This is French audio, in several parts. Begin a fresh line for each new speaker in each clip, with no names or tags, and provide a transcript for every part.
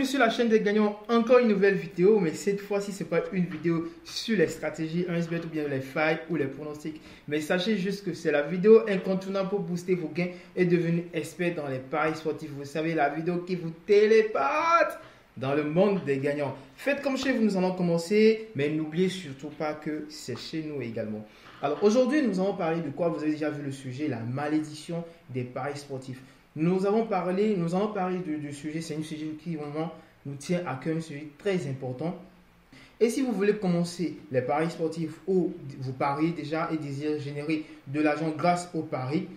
bienvenue sur la chaîne des gagnants, encore une nouvelle vidéo, mais cette fois-ci c'est pas une vidéo sur les stratégies 1xBet ou bien les failles ou les pronostics, mais sachez juste que c'est la vidéo incontournable pour booster vos gains et devenir expert dans les paris sportifs. Vous savez, la vidéo qui vous téléporte dans le monde des gagnants. Faites comme chez vous, nous allons commencer, mais n'oubliez surtout pas que c'est chez nous également. Alors aujourd'hui, nous allons parler de quoi? Vous avez déjà vu le sujet, la malédiction des paris sportifs. Nous allons parler du sujet, c'est un sujet qui vraiment nous tient à cœur, un sujet très important. Et si vous voulez commencer les paris sportifs ou vous pariez déjà et désirez générer de l'argent grâce aux paris,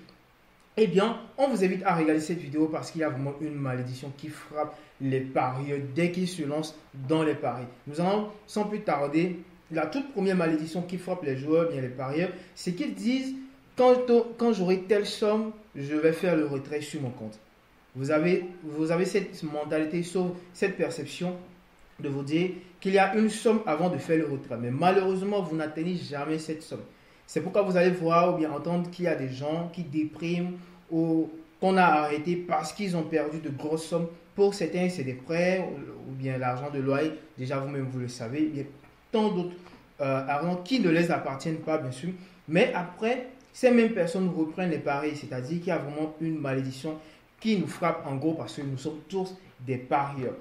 eh bien, on vous invite à regarder cette vidéo parce qu'il y a vraiment une malédiction qui frappe les parieurs dès qu'ils se lancent dans les paris. Nous allons sans plus tarder, la toute première malédiction qui frappe les joueurs, bien les parieurs, c'est qu'ils disent quand j'aurai telle somme, je vais faire le retrait sur mon compte. Vous avez cette mentalité, sauf cette perception de vous dire qu'il y a une somme avant de faire le retrait. Mais malheureusement, vous n'atteignez jamais cette somme. C'est pourquoi vous allez voir ou bien entendre qu'il y a des gens qui dépriment ou qu'on a arrêté parce qu'ils ont perdu de grosses sommes. Pour certains, c'est des prêts ou bien l'argent de loyer. Déjà, vous-même, vous le savez. Il y a tant d'autres argent qui ne les appartiennent pas, bien sûr. Mais après, ces mêmes personnes reprennent les paris. C'est-à-dire qu'il y a vraiment une malédiction qui nous frappe en gros parce que nous sommes tous des parieurs.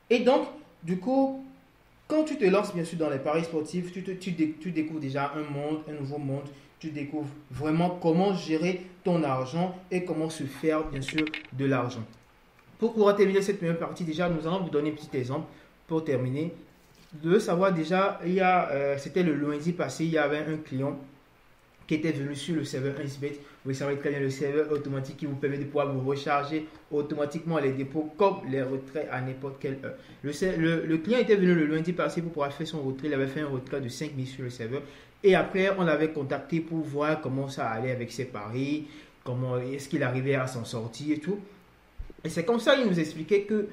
Et donc, du coup, quand tu te lances bien sûr dans les paris sportifs, tu découvres déjà un nouveau monde. Tu découvres vraiment comment gérer ton argent et comment se faire bien sûr de l'argent. Pour pouvoir terminer cette première partie, déjà, nous allons vous donner un petit exemple pour terminer. De savoir déjà, c'était le lundi passé, il y avait un client qui était venu sur le serveur 1xBet. Vous savez très bien, le serveur automatique qui vous permet de pouvoir vous recharger automatiquement les dépôts comme les retraits à n'importe quelle heure. Le client était venu le lundi passé pour pouvoir faire son retrait. Il avait fait un retrait de 5 000 sur le serveur. Et après, on l'avait contacté pour voir comment ça allait avec ses paris, comment est-ce qu'il arrivait à s'en sortir et tout. Et c'est comme ça qu'il nous expliquait que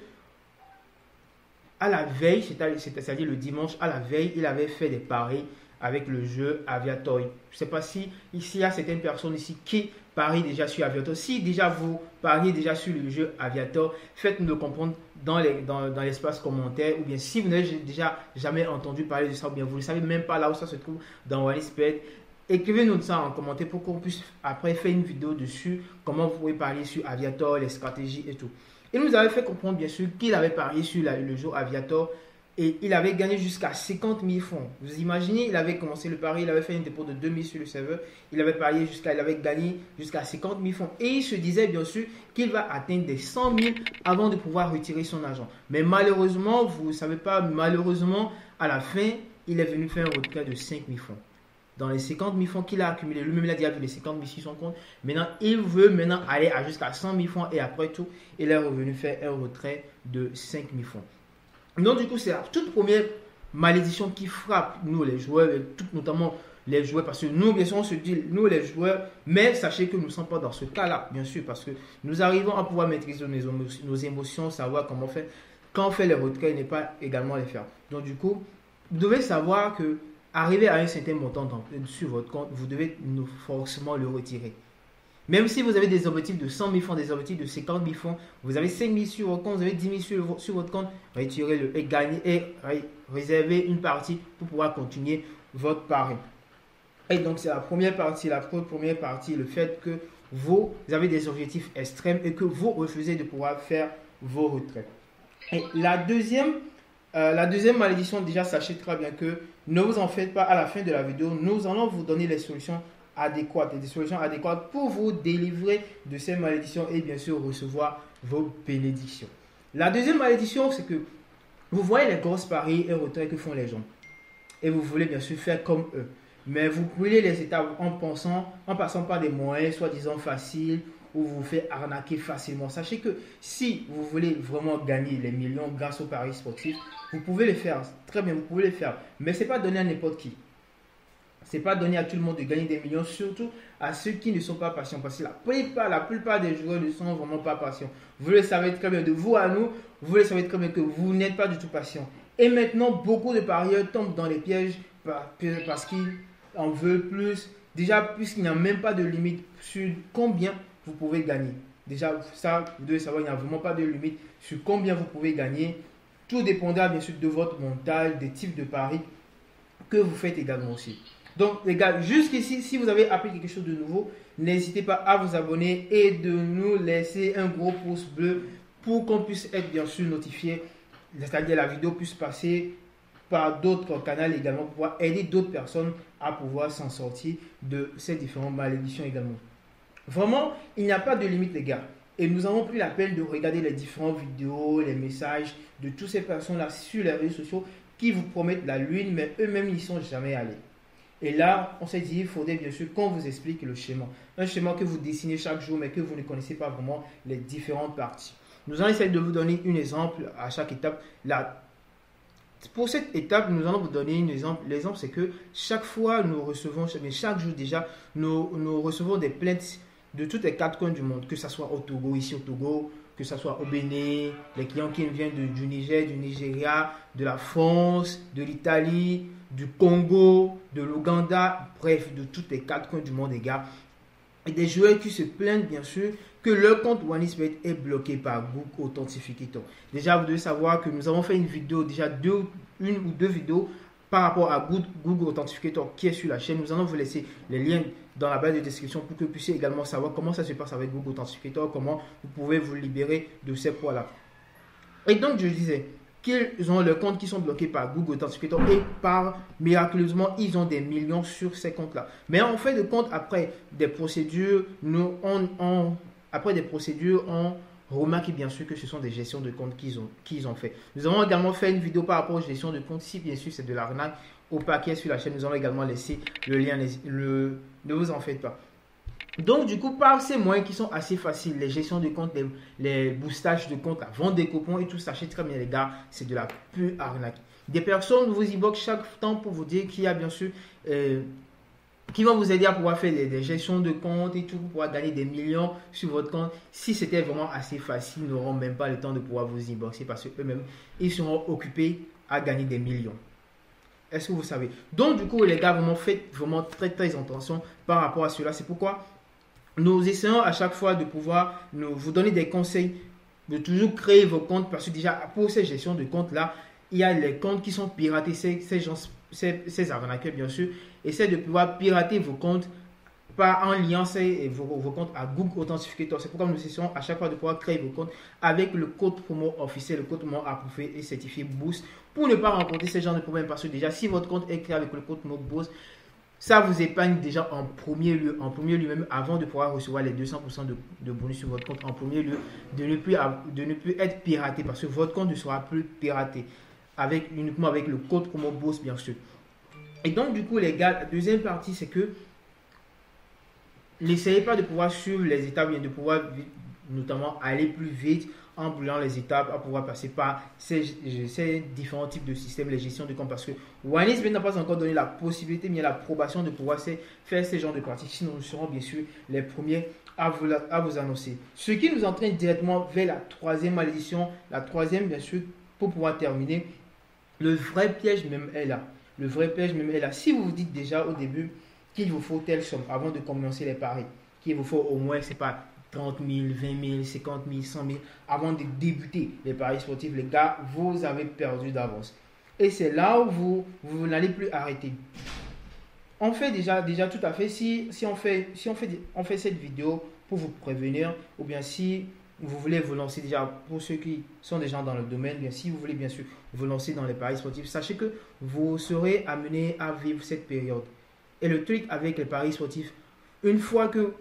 à la veille, c'est-à-dire le dimanche, à la veille, il avait fait des paris avec le jeu Aviator. Je ne sais pas si ici, il y a certaines personnes ici qui parient déjà sur Aviator. Si déjà vous pariez déjà sur le jeu Aviator, faites-nous le comprendre dans l'espace commentaire. Ou bien si vous n'avez déjà jamais entendu parler de ça, ou bien vous ne savez même pas là où ça se trouve dans 1xBet, écrivez-nous ça en commentaire pour qu'on puisse après faire une vidéo dessus, comment vous pouvez parier sur Aviator, les stratégies et tout. Il nous avait fait comprendre bien sûr qu'il avait parié sur le jeu Aviator et il avait gagné jusqu'à 50 000 francs. Vous imaginez, il avait commencé le pari, il avait fait un dépôt de 2 000 sur le serveur, il avait gagné jusqu'à 50 000 francs. Et il se disait bien sûr qu'il va atteindre des 100 000 avant de pouvoir retirer son argent. Mais malheureusement, vous ne savez pas, malheureusement, à la fin, il est venu faire un retrait de 5 000 francs. Dans les 50 000 francs qu'il a accumulé, lui-même il a déjà vu les 50 000 sur son compte. Maintenant, il veut aller jusqu'à 100 000 francs et après tout, il est revenu faire un retrait de 5 000 francs. Donc, du coup, c'est la toute première malédiction qui frappe nous les joueurs, notamment les joueurs, parce que nous, bien sûr, on se dit, nous les joueurs, mais sachez que nous ne sommes pas dans ce cas-là, bien sûr, parce que nous arrivons à pouvoir maîtriser nos émotions, savoir comment faire. Quand on fait les retraits, ne pas également les faire. Donc, du coup, vous devez savoir que arriver à un certain montant sur votre compte, vous devez forcément le retirer. Même si vous avez des objectifs de 100 000 francs, des objectifs de 50 000 francs, vous avez 5 000 sur votre compte, vous avez 10 000 sur votre compte, retirez-le et gagnez et réservez une partie pour pouvoir continuer votre pari. Et donc, c'est la première partie, le fait que vous avez des objectifs extrêmes et que vous refusez de pouvoir faire vos retraits. Et la deuxième malédiction, déjà, sachez très bien que ne vous en faites pas. À la fin de la vidéo, nous allons vous donner les solutions adéquates, pour vous délivrer de ces malédictions et bien sûr recevoir vos bénédictions. La deuxième malédiction, c'est que vous voyez les grosses paris et retraits que font les gens et vous voulez bien sûr faire comme eux. Mais vous brûlez les étapes en passant par des moyens soi-disant faciles ou vous faites arnaquer facilement. Sachez que si vous voulez vraiment gagner les millions grâce aux paris sportifs, vous pouvez les faire. Très bien, vous pouvez les faire. Mais ce n'est pas donné à n'importe qui. Ce n'est pas donné à tout le monde de gagner des millions, surtout à ceux qui ne sont pas patients. Parce que la plupart des joueurs ne sont vraiment pas patients. Vous le savez très bien, de vous à nous, vous le savez très bien que vous n'êtes pas du tout patient. Et maintenant, beaucoup de parieurs tombent dans les pièges parce qu'ils en veulent plus. Déjà, puisqu'il n'y a même pas de limite sur combien vous pouvez gagner. Déjà, ça, vous devez savoir, il n'y a vraiment pas de limite sur combien vous pouvez gagner. Tout dépendra bien sûr de votre montage, des types de paris que vous faites également aussi. Donc les gars, jusqu'ici, si vous avez appris quelque chose de nouveau, n'hésitez pas à vous abonner et de nous laisser un gros pouce bleu pour qu'on puisse être bien sûr notifié, c'est-à-dire la vidéo puisse passer par d'autres canaux également pour pouvoir aider d'autres personnes à pouvoir s'en sortir de ces différentes malédictions également. Vraiment, il n'y a pas de limite les gars. Et nous avons pris la peine de regarder les différentes vidéos, les messages de toutes ces personnes-là sur les réseaux sociaux qui vous promettent la lune, mais eux-mêmes n'y sont jamais allés. Et là, on s'est dit, il faudrait bien sûr qu'on vous explique le schéma. Un schéma que vous dessinez chaque jour, mais que vous ne connaissez pas vraiment les différentes parties. Nous allons essayer de vous donner un exemple à chaque étape. Là, pour cette étape, nous allons vous donner un exemple. L'exemple, c'est que chaque fois, nous recevons, mais chaque jour déjà, nous recevons des plaintes de tous les quatre coins du monde, que ce soit au Togo, ici au Togo, que ce soit au Bénin, les clients qui viennent du Niger, du Nigeria, de la France, de l'Italie, du Congo, de l'Ouganda, bref, de tous les quatre coins du monde, les gars. Et des joueurs qui se plaignent, bien sûr, que leur compte OneXBet est bloqué par Google Authentificator. Déjà, vous devez savoir que nous avons fait une vidéo, déjà une ou deux vidéos par rapport à Google Authentificator qui est sur la chaîne. Nous allons vous laisser les liens dans la barre de description pour que vous puissiez également savoir comment ça se passe avec Google Authentificator, comment vous pouvez vous libérer de ces poids-là. Et donc, je disais qu'ils ont leurs comptes qui sont bloqués par Google Authentificator et miraculeusement, ils ont des millions sur ces comptes-là. Mais en fait de compte, après des procédures, on remarque bien sûr que ce sont des gestions de compte qu'ils ont fait. Nous avons également fait une vidéo par rapport aux gestions de compte. Si bien sûr c'est de l'arnaque au paquet sur la chaîne, nous allons également laisser le lien. Ne vous en faites pas. Donc du coup, par ces moyens qui sont assez faciles, les gestions de compte, les boostages de compte, la vente des coupons et tout, sachez très bien les gars, c'est de la pure arnaque. Des personnes vous inbox chaque temps pour vous dire qu'il y a bien sûr qui vont vous aider à pouvoir faire des gestions de compte et tout, pour pouvoir gagner des millions sur votre compte. Si c'était vraiment assez facile, ils n'auront même pas le temps de pouvoir vous inboxer parce qu'eux-mêmes, ils seront occupés à gagner des millions. Est-ce que vous savez? Donc du coup, les gars, vraiment faites vraiment très attention par rapport à cela. C'est pourquoi nous essayons à chaque fois de pouvoir vous donner des conseils, de toujours créer vos comptes parce que déjà, pour ces gestions de comptes-là, il y a les comptes qui sont piratés, ces arnaqueurs bien sûr, essaient de pouvoir pirater vos comptes en liant vos comptes à Google Authentificator. C'est pourquoi nous essayons à chaque fois de pouvoir créer vos comptes avec le code promo officiel, le code promo approuvé et certifié Boost pour ne pas rencontrer ce genre de problème parce que déjà, si votre compte est créé avec le code promo Boost, ça vous épargne déjà en premier lieu même avant de pouvoir recevoir les 200% de bonus sur votre compte, en premier lieu de ne plus être piraté parce que votre compte ne sera plus piraté uniquement avec le code promo Boost bien sûr. Et donc du coup les gars, la deuxième partie c'est que n'essayez pas de pouvoir suivre les étapes, de pouvoir notamment aller plus vite en brûlant les étapes, à pouvoir passer par ces différents types de systèmes, les gestions de compte, parce que OneXBet n'a pas encore donné la possibilité, mais l'approbation de pouvoir faire ces genres de pratiques. Sinon, nous serons bien sûr les premiers à vous annoncer. Ce qui nous entraîne directement vers la troisième malédiction, la troisième bien sûr, pour pouvoir terminer. Le vrai piège même est là. Le vrai piège même est là. Si vous vous dites déjà au début qu'il vous faut telle somme avant de commencer les paris, qu'il vous faut au moins, c'est pas 30 000, 20 000, 50 000, 100 000 avant de débuter les paris sportifs, les gars, vous avez perdu d'avance. Et c'est là où vous n'allez plus arrêter. On fait déjà tout à fait, si on fait cette vidéo pour vous prévenir, ou bien si vous voulez vous lancer déjà, pour ceux qui sont déjà dans le domaine, bien si vous voulez bien sûr vous lancer dans les paris sportifs, sachez que vous serez amené à vivre cette période. Et le truc avec les paris sportifs, une fois que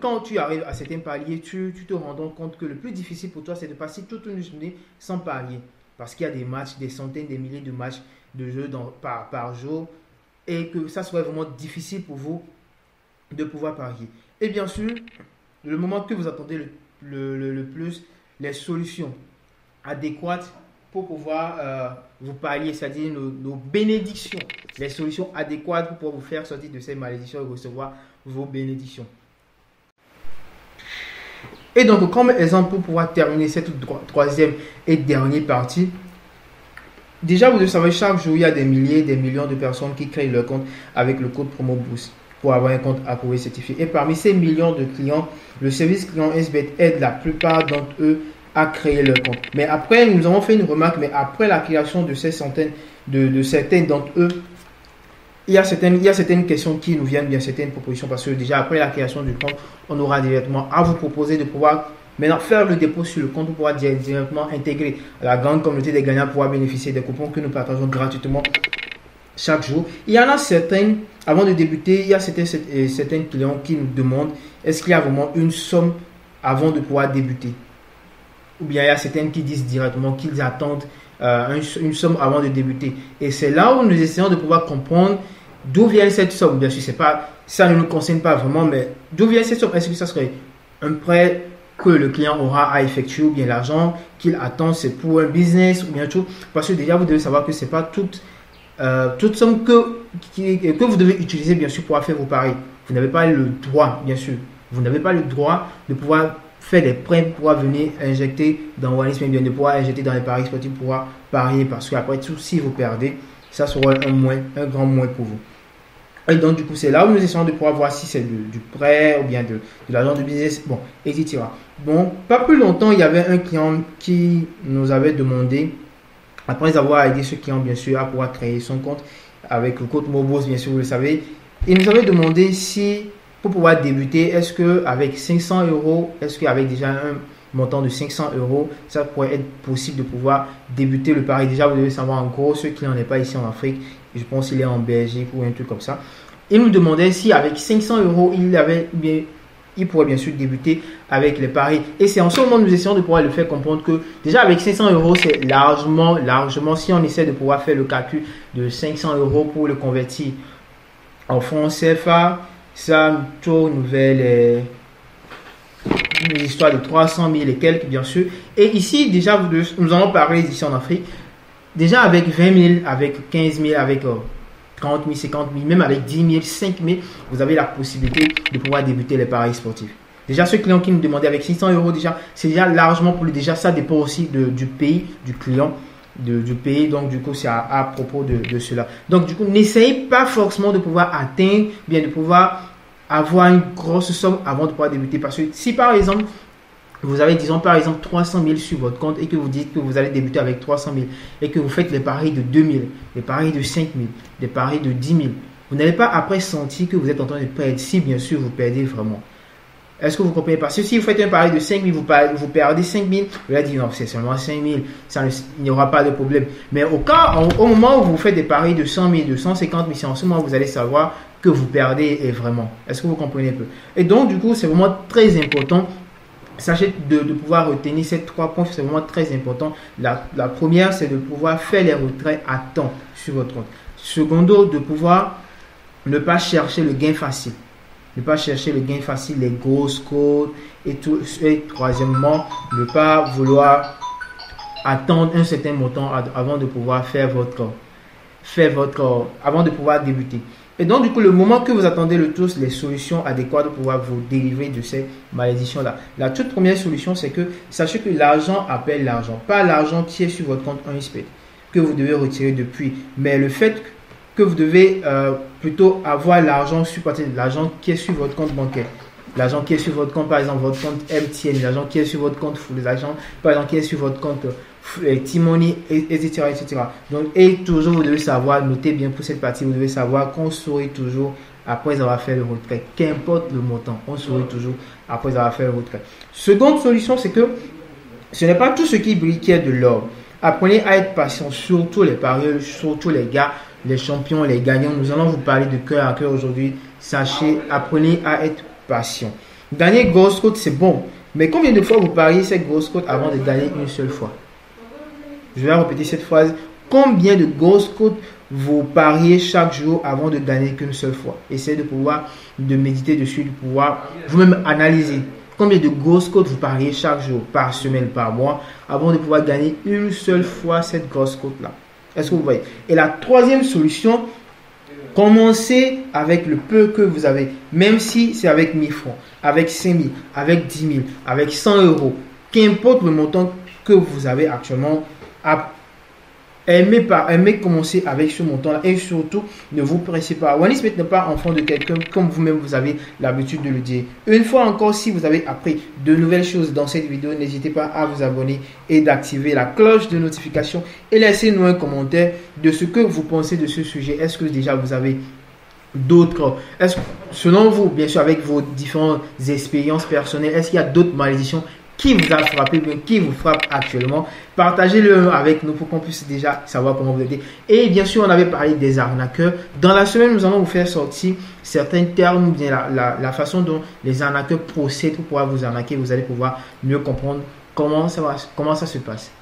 quand tu arrives à certains paliers, tu te rends compte que le plus difficile pour toi, c'est de passer toute une journée sans parier. Parce qu'il y a des matchs, des centaines, des milliers de matchs de jeux par jour. Et que ça serait vraiment difficile pour vous de pouvoir parier. Et bien sûr, le moment que vous attendez le plus, les solutions adéquates pour pouvoir vous parier, c'est-à-dire nos bénédictions. Les solutions adéquates pour pouvoir vous faire sortir de ces malédictions et recevoir vos bénédictions. Et donc, comme exemple pour pouvoir terminer cette troisième et dernière partie, déjà vous devez savoir, chaque jour il y a des milliers, des millions de personnes qui créent leur compte avec le code promo Boost. pour avoir un compte approuvé certifié. Et parmi ces millions de clients, le service client 1xBet aide la plupart d'entre eux à créer leur compte. Mais après, nous avons fait une remarque, mais après la création de ces centaines, de certains d'entre eux, il y a certaines questions qui nous viennent, bien certaines propositions, parce que déjà après la création du compte, on aura directement à vous proposer de pouvoir maintenant faire le dépôt sur le compte pour pouvoir directement intégrer la grande communauté des gagnants pour pouvoir bénéficier des coupons que nous partageons gratuitement chaque jour. Il y en a certains, avant de débuter, il y a certains clients qui nous demandent est-ce qu'il y a vraiment une somme avant de pouvoir débuter, ou bien il y a certaines qui disent directement qu'ils attendent une somme avant de débuter. Et c'est là où nous essayons de pouvoir comprendre d'où vient cette somme. Bien sûr, ça ne nous concerne pas vraiment, mais d'où vient cette somme? Est-ce que ça serait un prêt que le client aura à effectuer, ou bien l'argent qu'il attend, c'est pour un business, ou bien tout? Parce que déjà, vous devez savoir que ce n'est pas toute somme que vous devez utiliser, bien sûr, pour faire vos paris. Vous n'avez pas le droit, bien sûr, vous n'avez pas le droit de pouvoir faire des prêts pour pouvoir venir injecter dans Wallis, mais bien de pouvoir injecter dans les paris sportifs pour pouvoir parier, parce qu'après tout, si vous perdez, ça sera un grand moins pour vous. Et donc, du coup, c'est là où nous essayons de pouvoir voir si c'est du prêt ou bien de l'argent de business, bon, etc. Bon, pas plus longtemps, il y avait un client qui nous avait demandé, après avoir aidé ce client, bien sûr, à pouvoir créer son compte avec le code Mobos, bien sûr, vous le savez, il nous avait demandé si, pour pouvoir débuter, est-ce qu'avec 500 euros, est-ce qu'avec déjà un montant de 500 euros, ça pourrait être possible de pouvoir débuter le pari. Déjà, vous devez savoir, en gros, ce client n'est pas ici en Afrique, je pense qu'il est en Belgique ou un truc comme ça. Il nous demandait si avec 500 euros, il pourrait bien sûr débuter avec les paris. Et c'est en ce moment que nous essayons de pouvoir le faire comprendre que déjà avec 500 euros, c'est largement, si on essaie de pouvoir faire le calcul de 500 euros pour le convertir en francs CFA, ça tourne vers une histoire de 300 000 et quelques, bien sûr. Et ici, déjà, nous allons parler ici en Afrique. Déjà avec 20 000, avec 15 000, avec 30 000, 50 000, même avec 10 000, 5 000, vous avez la possibilité de pouvoir débuter les paris sportifs. Déjà, ce client qui nous demandait avec 600 euros, déjà, c'est déjà largement pour lui. Déjà, ça dépend aussi du pays, du client, du pays. Donc, du coup, c'est à propos de cela. Donc, du coup, n'essayez pas forcément de pouvoir atteindre, bien de pouvoir avoir une grosse somme avant de pouvoir débuter. Parce que si, par exemple, vous avez, disons, par exemple, 300 000 sur votre compte et que vous dites que vous allez débuter avec 300 000 et que vous faites les paris de 2 000, les paris de 5 000, les paris de 10 000, vous n'allez pas après sentir que vous êtes en train de perdre, si bien sûr vous perdez vraiment. Est-ce que vous comprenez? Parce que si vous faites un pari de 5 000, vous perdez 5 000, vous allez dire non, c'est seulement 5 000, il n'y aura pas de problème. Mais au moment où vous faites des paris de 100 000, de 150 000, c'est en ce moment où vous allez savoir que vous perdez et vraiment. Est-ce que vous comprenez un peu? Et donc, du coup, c'est vraiment très important. Sachez de pouvoir retenir ces 3 points, c'est vraiment très important. La première, c'est de pouvoir faire les retraits à temps sur votre compte. Secondo, de pouvoir ne pas chercher le gain facile. Ne pas chercher le gain facile, les grosses cotes et tout. Et troisièmement, ne pas vouloir attendre un certain montant avant de pouvoir avant de pouvoir débuter. Et donc, du coup, le moment que vous attendez le tous, les solutions adéquates pour pouvoir vous délivrer de ces malédictions-là. La toute première solution, c'est que sachez que l'argent appelle l'argent. Pas l'argent qui est sur votre compte 1xBet que vous devez retirer depuis, mais le fait que vous devez plutôt avoir l'argent sur l'argent qui est sur votre compte bancaire. L'argent qui est sur votre compte, par exemple, votre compte MTN, l'argent qui est sur votre compte Full, l'argent, par exemple, qui est sur votre compte T-Money, etc., etc. Donc, et toujours, vous devez savoir, notez bien pour cette partie, vous devez savoir qu'on sourit toujours après avoir fait le retrait. Qu'importe le montant, on sourit toujours après avoir fait le retrait. Seconde solution, c'est que ce n'est pas tout ce qui brille qui est de l'or. Apprenez à être patient, surtout les parieurs, surtout les gars, les champions, les gagnants. Nous allons vous parler de cœur à cœur aujourd'hui. Sachez, apprenez à être patient. Gagner grosse cote, c'est bon. Mais combien de fois vous pariez cette grosse cote avant de gagner une seule fois? Je vais répéter cette phrase. Combien de grosses cotes vous pariez chaque jour avant de gagner qu'une seule fois? Essayez de méditer dessus, de pouvoir vous-même analyser. Combien de grosses cotes vous pariez chaque jour, par semaine, par mois, avant de pouvoir gagner une seule fois cette grosse cote-là? Est-ce que vous voyez? Et la troisième solution, commencez avec le peu que vous avez. Même si c'est avec 1000 francs, avec 5000, avec 10 000, avec 100 euros. Qu'importe le montant que vous avez actuellement, aimez commencer avec ce montant-là et surtout, ne vous pressez pas. Wally Smith n'est pas enfant de quelqu'un comme vous-même, vous avez l'habitude de le dire. Une fois encore, si vous avez appris de nouvelles choses dans cette vidéo, n'hésitez pas à vous abonner et d'activer la cloche de notification et laissez-nous un commentaire de ce que vous pensez de ce sujet. Est-ce que déjà vous avez d'autres, selon vous, bien sûr, avec vos différentes expériences personnelles, est-ce qu'il y a d'autres malédictions qui vous a frappé, qui vous frappe actuellement? Partagez-le avec nous pour qu'on puisse déjà savoir comment vous aider. Et bien sûr, on avait parlé des arnaqueurs. Dans la semaine, nous allons vous faire sortir certains termes ou bien la façon dont les arnaqueurs procèdent pour pouvoir vous arnaquer. Vous allez pouvoir mieux comprendre comment ça se passe.